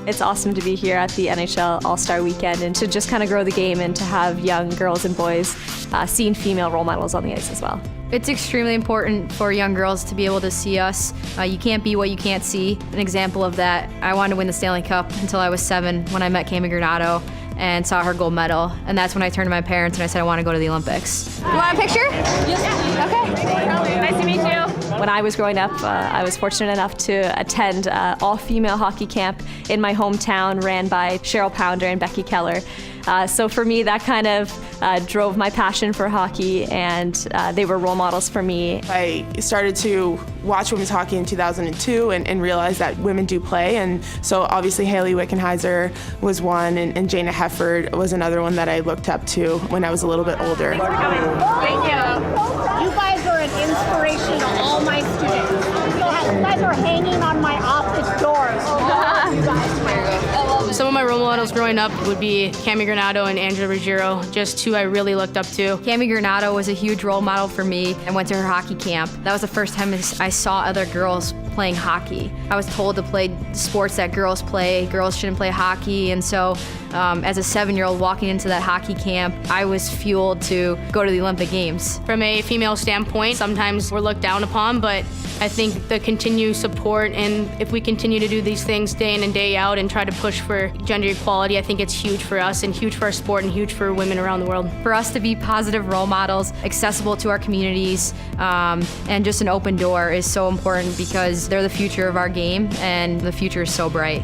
It's awesome to be here at the NHL All-Star Weekend and to just kind of grow the game and to have young girls and boys seeing female role models on the ice as well. It's extremely important for young girls to be able to see us. You can't be what you can't see. An example of that, I wanted to win the Stanley Cup until I was 7 when I met Cami Granato and saw her gold medal. And that's when I turned to my parents and I said I want to go to the Olympics. You want a picture? Yes. Okay. Nice to meet you. When I was growing up, I was fortunate enough to attend all-female hockey camp in my hometown ran by Cheryl Pounder and Becky Keller. So for me, that kind of drove my passion for hockey, and they were role models for me. I started to watch women's hockey in 2002 and realized that women do play, and so obviously Haley Wickenheiser was one, and Jana Hefford was another one that I looked up to when I was a little bit older. Thanks for coming. Thank you. You guys are an inspiration to all my students. You guys are hanging on my office doors. You guys. Some of my role models growing up would be Cami Granato and Angela Ruggiero, just two I really looked up to. Cami Granato was a huge role model for me. I went to her hockey camp. That was the first time I saw other girls playing hockey. I was told to play sports that girls play. Girls shouldn't play hockey, and so as a 7-year-old walking into that hockey camp, I was fueled to go to the Olympic Games. From a female standpoint, sometimes we're looked down upon, but I think the continued support, and if we continue to do these things day in and day out and try to push for gender equality, I think it's huge for us and huge for our sport and huge for women around the world. For us to be positive role models, accessible to our communities, and just an open door is so important because they're the future of our game and the future is so bright.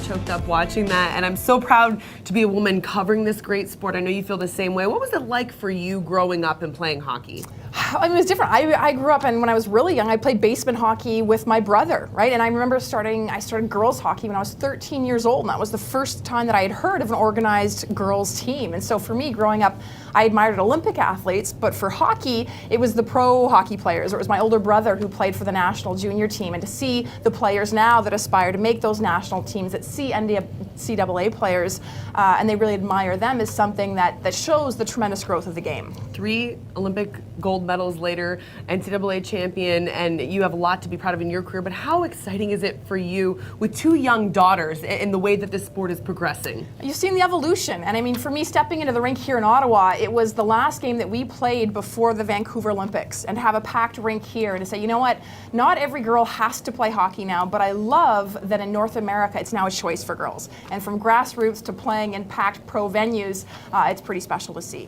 Choked up watching that, and I'm so proud to be a woman covering this great sport. I know you feel the same way. What was it like for you growing up and playing hockey? I mean, it was different. I grew up, and when I was really young, I played basement hockey with my brother, right? And I remember I started girls hockey when I was 13 years old, and that was the first time that I had heard of an organized girls team. And so for me, growing up, I admired Olympic athletes, but for hockey, it was the pro hockey players. It was my older brother who played for the national junior team, and to see the players now that aspire to make those national teams, that see NCAA players, and they really admire them, is something that shows the tremendous growth of the game. 3 Olympic gold medals later, NCAA champion, and you have a lot to be proud of in your career, but how exciting is it for you with 2 young daughters and the way that this sport is progressing? You've seen the evolution, and I mean, for me, stepping into the rink here in Ottawa, it was the last game that we played before the Vancouver Olympics, and to have a packed rink here and to say, you know what, not every girl has to play hockey now, but I love that in North America it's now a choice for girls. And from grassroots to playing in packed pro venues, it's pretty special to see.